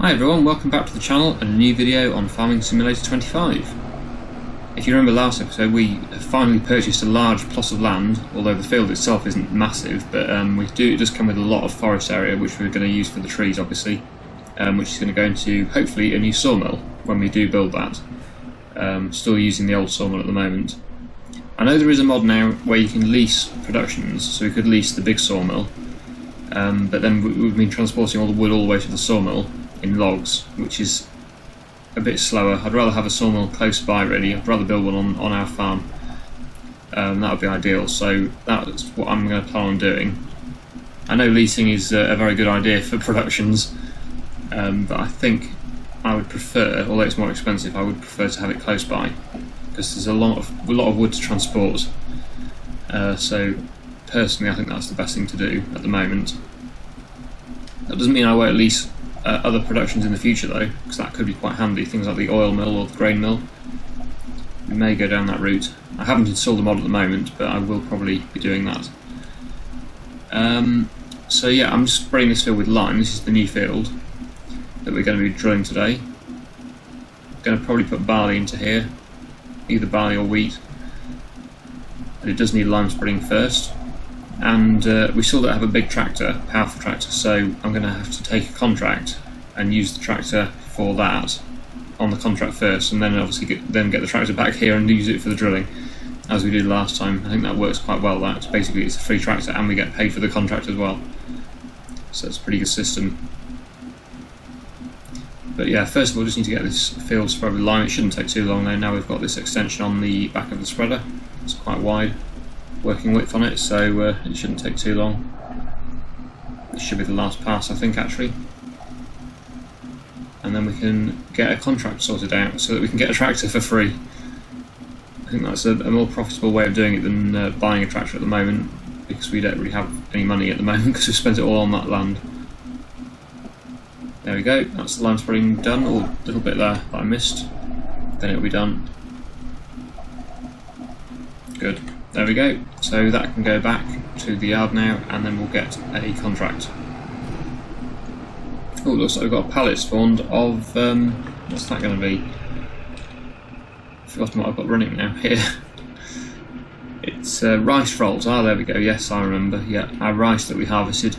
Hi everyone, welcome back to the channel and a new video on Farming Simulator 25. If you remember last episode, we finally purchased a large plot of land, although the field itself isn't massive, but it does come with a lot of forest area which we're going to use for the trees obviously, which is going to go into hopefully a new sawmill when we do build that. Still using the old sawmill at the moment. I know there is a mod now where you can lease productions, so we could lease the big sawmill, but then we've been transporting all the wood all the way to the sawmill in logs, which is a bit slower. I'd rather have a sawmill close by really. I'd rather build one on our farm. That would be ideal, so that's what I'm going to plan on doing. I know leasing is a very good idea for productions, but I think I would prefer, although it's more expensive, I would prefer to have it close by, because there's a lot of wood to transport. So personally I think that's the best thing to do at the moment. That doesn't mean I won't lease other productions in the future though, because that could be quite handy, things like the oil mill or the grain mill. We may go down that route. I haven't installed the mod at the moment, but I will probably be doing that. So yeah, I'm just spraying this field with lime. This is the new field that we're going to be drilling today. I'm going to probably put barley into here, either barley or wheat, but it does need lime spreading first. And we still don't have a big tractor, powerful tractor, so I'm going to have to take a contract and use the tractor for that on the contract first, and then obviously get the tractor back here and use it for the drilling, as we did last time. I think that works quite well. That basically it's a free tractor and we get paid for the contract as well, so it's a pretty good system. But yeah, first of all, just need to get this field spread with lime. It shouldn't take too long though. Now we've got this extension on the back of the spreader. It's quite wide working width on it, so it shouldn't take too long. This should be the last pass, I think, actually. And then we can get a contract sorted out so that we can get a tractor for free. I think that's a more profitable way of doing it than buying a tractor at the moment, because we don't really have any money at the moment because we've spent it all on that land. There we go, that's the lime spreading done. Oh, a little bit there that I missed. Then it'll be done. Good. There we go, so that can go back to the yard now, and then we'll get a contract. Oh, looks like we've got a pallet spawned of, what's that going to be? I've forgotten what I've got running now here. It's rice rolls. Ah, there we go, yes, I remember. Yeah, our rice that we harvested.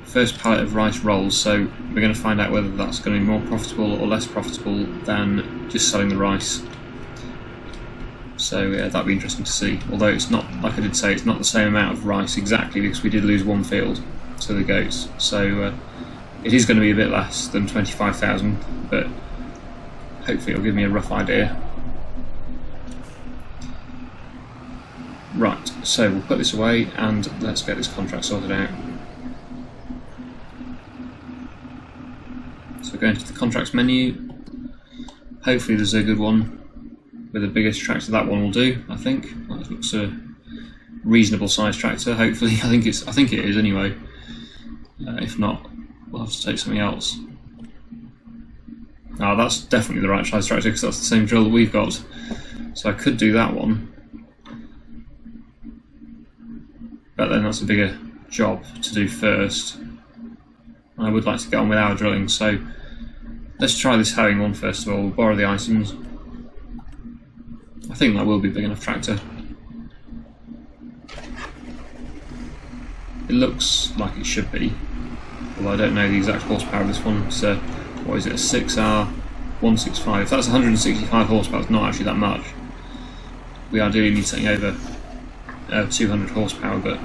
First pallet of rice rolls, so we're going to find out whether that's going to be more profitable or less profitable than just selling the rice. So yeah, that'd be interesting to see. Although it's not, like I did say, it's not the same amount of rice exactly, because we did lose one field to the goats. So it is going to be a bit less than 25,000, but hopefully it'll give me a rough idea. Right, so we'll put this away and let's get this contract sorted out. So going to the contracts menu. Hopefully there's a good one with the biggest tractor. That one will do, I think. That looks a reasonable sized tractor, hopefully. I think it is anyway. If not, we'll have to take something else. Ah, that's definitely the right size tractor, because that's the same drill that we've got. So I could do that one, but then that's a bigger job to do first. I would like to get on with our drilling, so let's try this hoeing one first of all. We'll borrow the items. I think that will be a big enough tractor. It looks like it should be, although I don't know the exact horsepower of this one. So what is it, a 6R165? If that's 165 horsepower, it's not actually that much. We ideally need something over 200 horsepower, but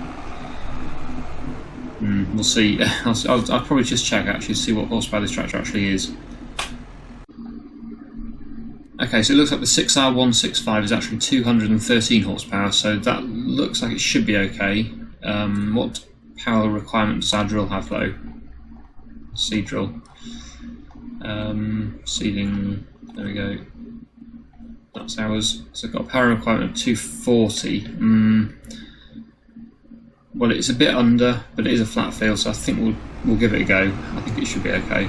we'll see. I'll probably just check actually to see what horsepower this tractor actually is. Okay, so it looks like the 6R165 is actually 213 horsepower, so that looks like it should be okay. What power requirement does our drill have though? Seed drill. Seeding, there we go. That's ours. So it's got a power requirement of 240. Well, it's a bit under, but it is a flat field, so I think we'll give it a go. I think it should be okay.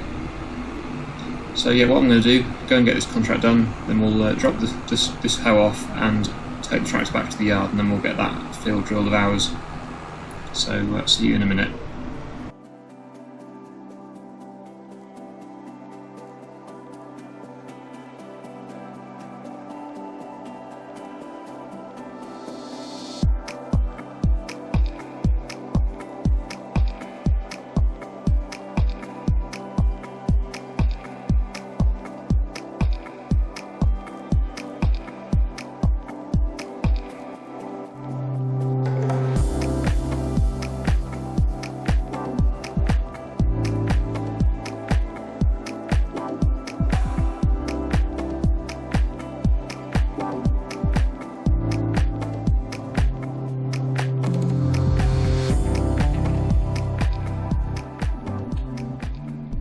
So yeah, what I'm going to do, go and get this contract done, then we'll drop this hoe off and take the tractor back to the yard, and then we'll get that field drilled of ours. So see you in a minute.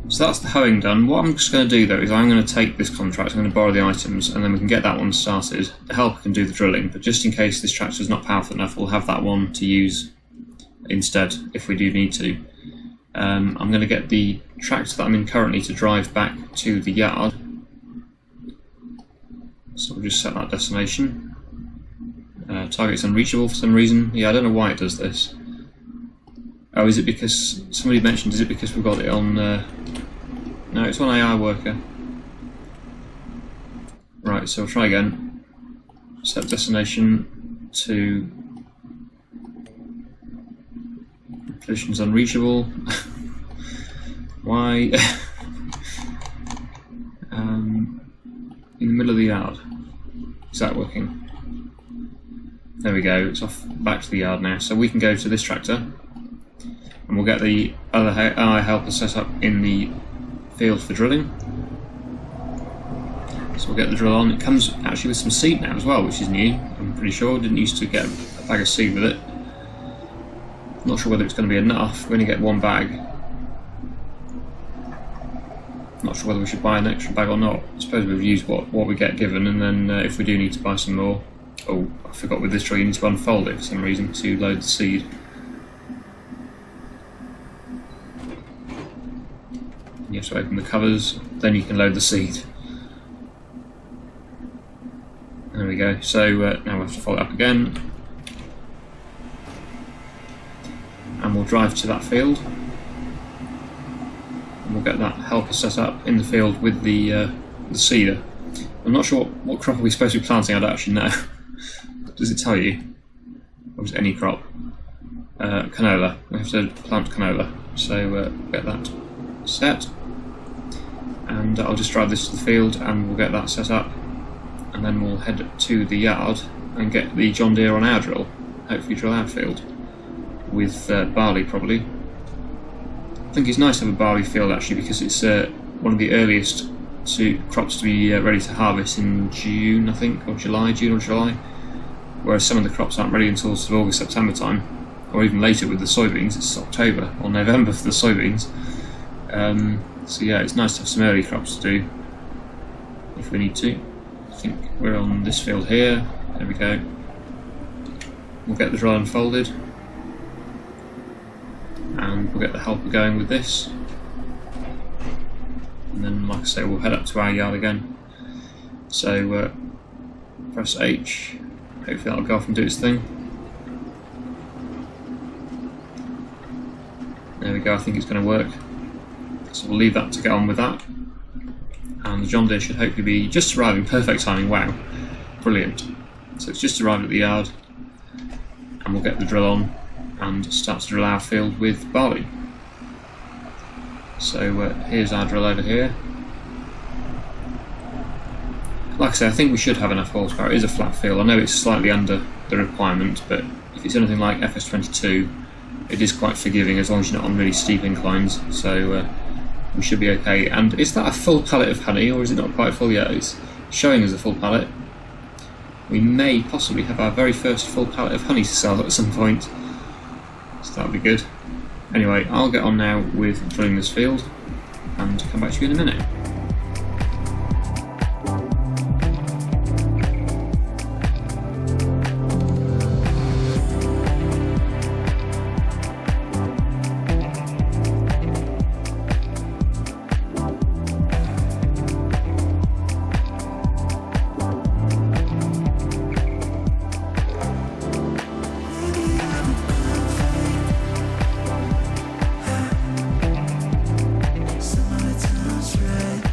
So that's the hoeing done. What I'm just going to do though is I'm going to take this contract, I'm going to borrow the items, and then we can get that one started. The helper can do the drilling, but just in case this tractor is not powerful enough, we'll have that one to use instead if we do need to. I'm going to get the tractor that I'm in currently to drive back to the yard. So we'll just set that destination. Target's unreachable for some reason. Yeah, I don't know why it does this. Oh, is it because somebody mentioned? Is it because we've got it on? No, it's on AI worker. Right, so we'll try again. Set destination to position's unreachable. Why? In the middle of the yard. Is that working? There we go. It's off back to the yard now. So we can go to this tractor. And we'll get the other AI helper set up in the field for drilling. So we'll get the drill on. It comes actually with some seed now as well, which is new. I'm pretty sure. Didn't used to get a bag of seed with it. Not sure whether it's going to be enough. We only get one bag. Not sure whether we should buy an extra bag or not. I suppose we'll use what we get given, and then if we do need to buy some more. Oh, I forgot with this drill you need to unfold it for some reason to load the seed. You have to open the covers, then you can load the seed. There we go. So now we have to fold it up again, and we'll drive to that field, and we'll get that helper set up in the field with the seeder. I'm not sure what crop are we supposed to be planting. I don't actually know. Does it tell you, or is it any crop? Canola. We have to plant canola. So get that set. And I'll just drive this to the field and we'll get that set up, and then we'll head to the yard and get the John Deere on our drill, hopefully drill our field with barley probably. I think it's nice to have a barley field actually, because it's one of the earliest crops to be ready to harvest in June, I think, or July, whereas some of the crops aren't ready until sort of August, September time, or even later with the soybeans. It's October or November for the soybeans. So yeah, it's nice to have some early crops to do if we need to. I think we're on this field here. There we go. We'll get the drill unfolded, and we'll get the helper going with this. And then, like I say, we'll head up to our yard again. So press H. Hopefully that'll go off and do its thing. There we go. I think it's going to work. So we'll leave that to get on with that, and the John Deere should hopefully be just arriving. Perfect timing, wow, brilliant. So it's just arrived at the yard, and we'll get the drill on and start to drill our field with barley. So here's our drill over here. Like I say, I think we should have enough horsepower. It is a flat field. I know it's slightly under the requirement, but if it's anything like FS25, it is quite forgiving as long as you're not on really steep inclines. So we should be okay. And is that a full pallet of honey, or is it not quite full yet? It's showing as a full pallet. We may possibly have our very first full pallet of honey to sell at some point, so that'll be good. Anyway, I'll get on now with drilling this field and come back to you in a minute. Right.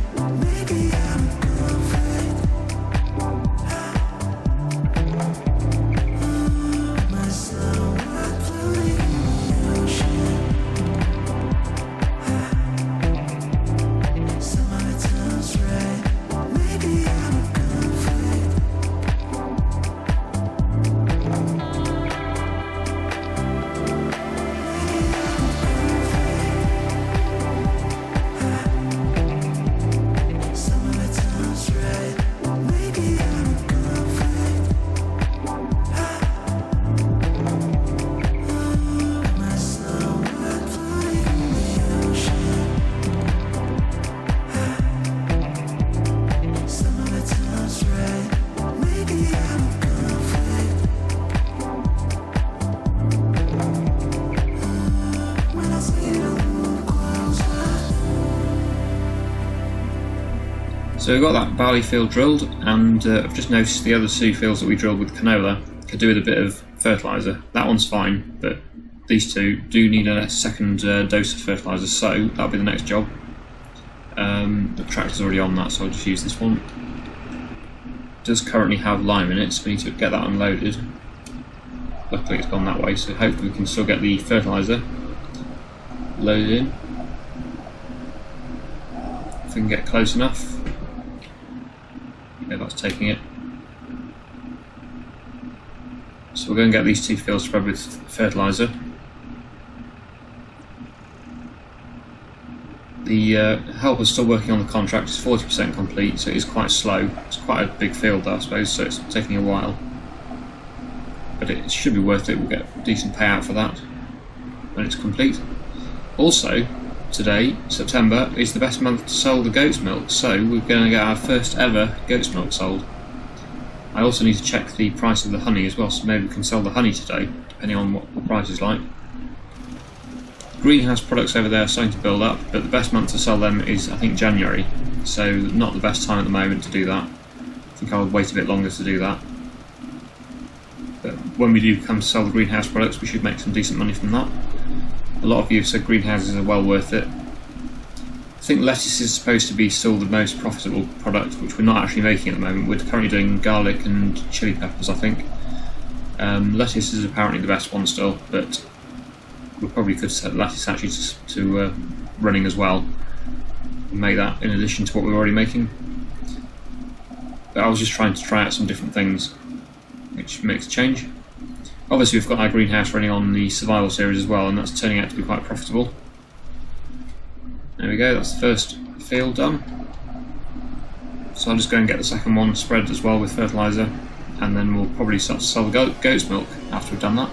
So we've got that barley field drilled, and I've just noticed the other 2 fields that we drilled with canola could do with a bit of fertiliser. That one's fine, but these 2 do need a second dose of fertiliser, so that'll be the next job. The tractor's already on that, so I'll just use this one. It does currently have lime in it, so we need to get that unloaded. Luckily it's gone that way, so hopefully we can still get the fertiliser loaded in. If we can get close enough. Yeah, that's taking it. So we're going to get these 2 fields spread with fertiliser. The helper's still working on the contract, it's 40% complete, so it is quite slow. It's quite a big field though, I suppose, so it's taking a while. But it should be worth it, we'll get a decent payout for that when it's complete. Also, today, September, is the best month to sell the goat's milk, so we're going to get our first ever goat's milk sold. I also need to check the price of the honey as well, so maybe we can sell the honey today, depending on what the price is like. Greenhouse products over there are starting to build up, but the best month to sell them is, I think, January, so not the best time at the moment to do that. I think I'll wait a bit longer to do that. But when we do come to sell the greenhouse products, we should make some decent money from that. A lot of you have said greenhouses are well worth it. I think lettuce is supposed to be still the most profitable product, which we're not actually making at the moment. We're currently doing garlic and chili peppers, I think. Lettuce is apparently the best one still, but we probably could set lettuce actually to running as well, and make that in addition to what we're already making. But I was just trying to try out some different things, which makes a change. Obviously we've got our greenhouse running on the survival series as well, and that's turning out to be quite profitable. There we go, that's the first field done. So I'll just go and get the second one spread as well with fertiliser, and then we'll probably start to sell the goat's milk after we've done that.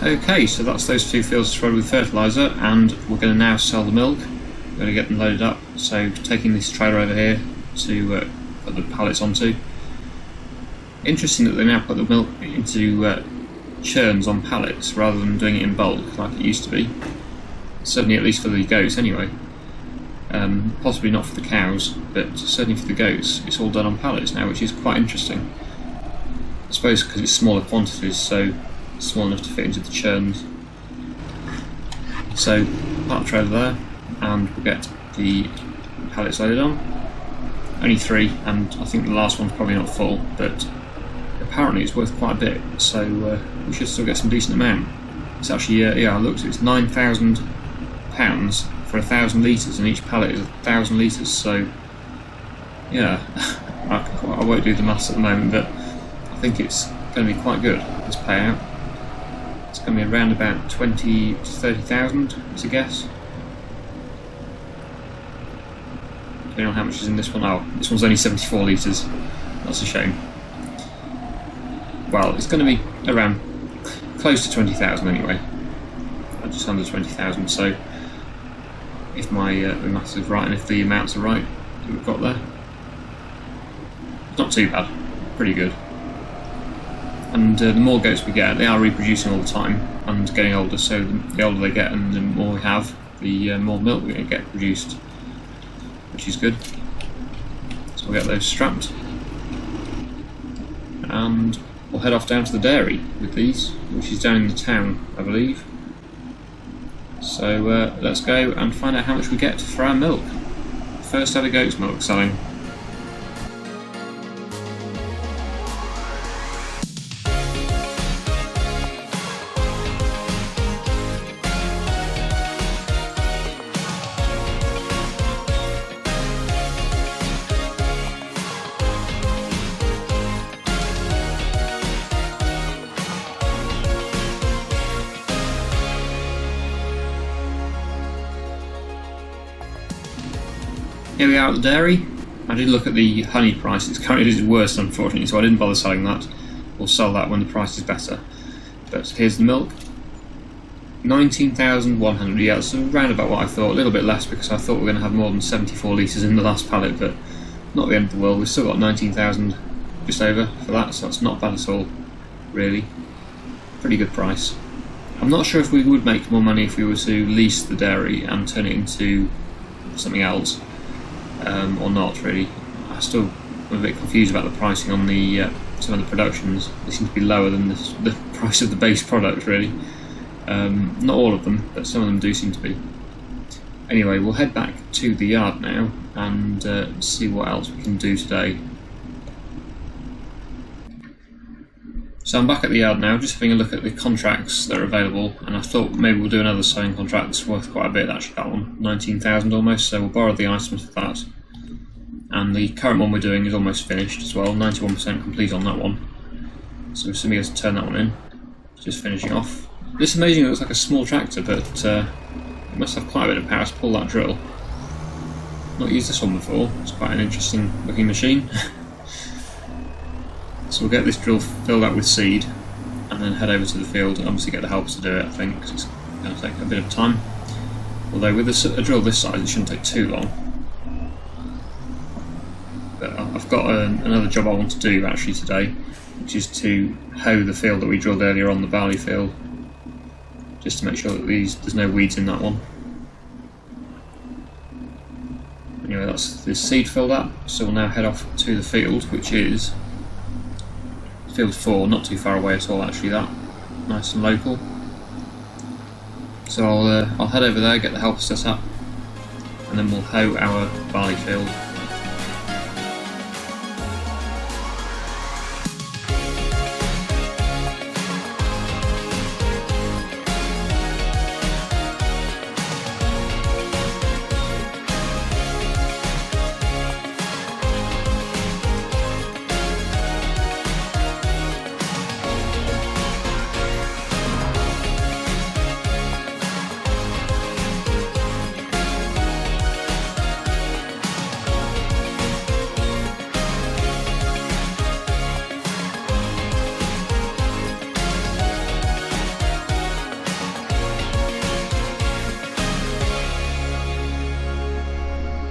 Okay, so that's those 2 fields spread with fertiliser, and we're going to now sell the milk. We're going to get them loaded up, so taking this trailer over here to put the pallets onto. Interesting that they now put the milk into churns on pallets rather than doing it in bulk like it used to be. Certainly at least for the goats anyway. Possibly not for the cows, but certainly for the goats it's all done on pallets now, which is quite interesting. I suppose because it's smaller quantities, so small enough to fit into the churns. So park the trailer there, and we'll get the pallets loaded on. Only 3, and I think the last one's probably not full, but apparently it's worth quite a bit, so we should still get some decent amount. It's actually, yeah, I looked, it's £9,000 for 1,000 litres, and each pallet is 1,000 litres, so yeah, I won't do the maths at the moment, but I think it's going to be quite good, this payout. It's going to be around about 20 to 30,000, is a guess. Depending on how much is in this one. Oh, this one's only 74 litres. That's a shame. Well, it's going to be around close to 20,000 anyway. Just under 20,000. So, if my the maths is right and if the amounts are right that we've got there, it's not too bad. Pretty good. And the more goats we get, they are reproducing all the time and getting older, so the older they get and the more we have, the more milk we get produced, which is good. So we'll get those strapped, and we'll head off down to the dairy with these, which is down in the town, I believe. So let's go and find out how much we get for our milk. First ever goat's milk selling. Here we are at the dairy. I did look at the honey price. It's currently worse, unfortunately, so I didn't bother selling that. We'll sell that when the price is better. But here's the milk. 19,100. Yeah, that's around about what I thought. A little bit less because I thought we were going to have more than 74 litres in the last pallet, but not the end of the world. We've still got 19,000 just over for that, so that's not bad at all, really. Pretty good price. I'm not sure if we would make more money if we were to lease the dairy and turn it into something else, or not, really. I still am a bit confused about the pricing on the some of the productions. They seem to be lower than the price of the base product, really. Not all of them, but some of them do seem to be. Anyway, we'll head back to the yard now and see what else we can do today. So I'm back at the yard now, just having a look at the contracts that are available, and I thought maybe we'll do another sowing contract. It's worth quite a bit, actually, that one, 19,000 almost, so we'll borrow the items for that. And the current one we're doing is almost finished as well, 91% complete on that one. So we're assuming we have to turn that one in, just finishing off. This amazingly looks like a small tractor, but it must have quite a bit of power to pull that drill. Not used this one before, it's quite an interesting looking machine. So we'll get this drill filled up with seed and then head over to the field and obviously get the helpers to do it, I think, because it's going to take a bit of time. Although with a drill this size it shouldn't take too long. But I've got another job I want to do actually today, which is to hoe the field that we drilled earlier on, the barley field, just to make sure that there's no weeds in that one. Anyway, that's the seed filled up, so we'll now head off to the field, which is field 4, not too far away at all actually, that. Nice and local. So I'll head over there, get the helper set up, and then we'll hoe our barley field.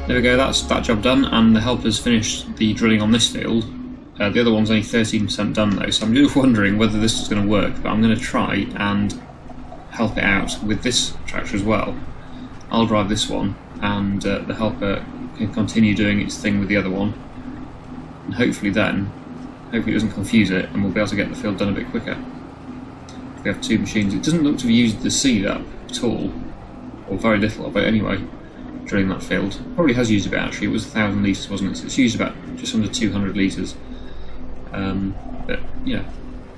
There we go, that's that job done, and the helper's finished the drilling on this field. The other one's only 13% done though, so I'm just wondering whether this is going to work, but I'm going to try and help it out with this tractor as well. I'll drive this one, and the helper can continue doing its thing with the other one, and hopefully it doesn't confuse it, and we'll be able to get the field done a bit quicker. We have two machines. It doesn't look to have used the seed up at all, or very little of it anyway. Drilling that field. Probably has used a bit actually, it was 1,000 litres wasn't it? So it's used about just under 200 litres. But yeah,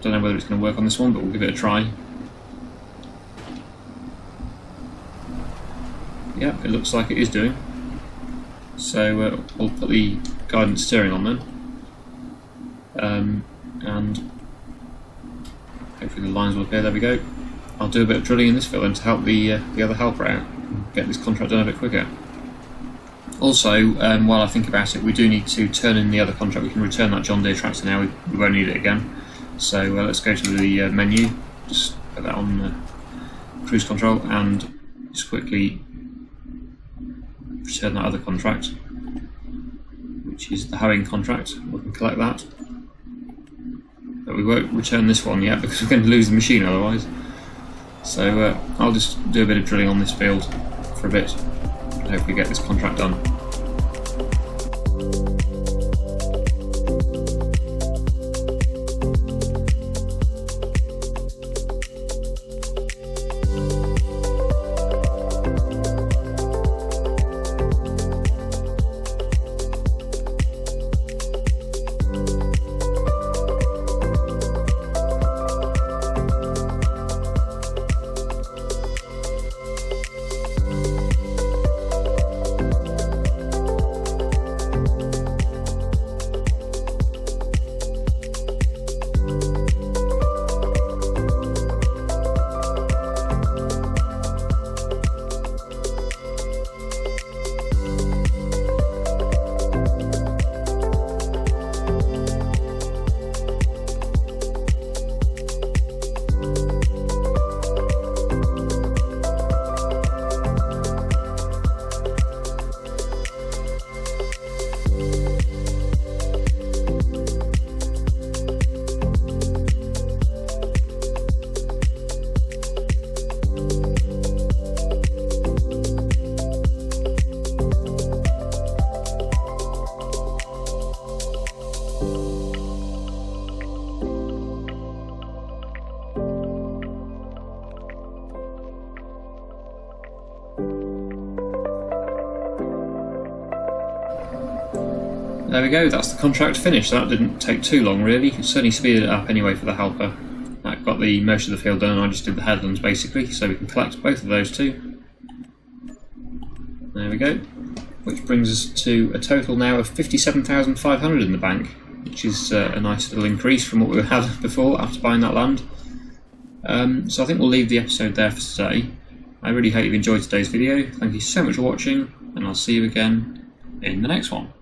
don't know whether it's going to work on this one, but we'll give it a try. Yeah, it looks like it is doing. So we'll put the guidance steering on then. And hopefully the lines will appear, there we go. I'll do a bit of drilling in this field then to help the other helper out. Get this contract done a bit quicker. Also, while I think about it, we do need to turn in the other contract. We can return that John Deere tractor now, we won't need it again. So let's go to the menu, just put that on cruise control, and just quickly return that other contract, which is the hoeing contract. We can collect that. But we won't return this one yet because we're going to lose the machine otherwise. So I'll just do a bit of drilling on this field for a bit and hopefully get this contract done. there we go, that's the contract finished. That didn't take too long really, it certainly speeded it up anyway for the helper. That got the most of the field done and I just did the headlands basically, so we can collect both of those too. There we go, which brings us to a total now of 57,500 in the bank, which is a nice little increase from what we had before after buying that land. So I think we'll leave the episode there for today. I really hope you've enjoyed today's video. Thank you so much for watching, and I'll see you again in the next one.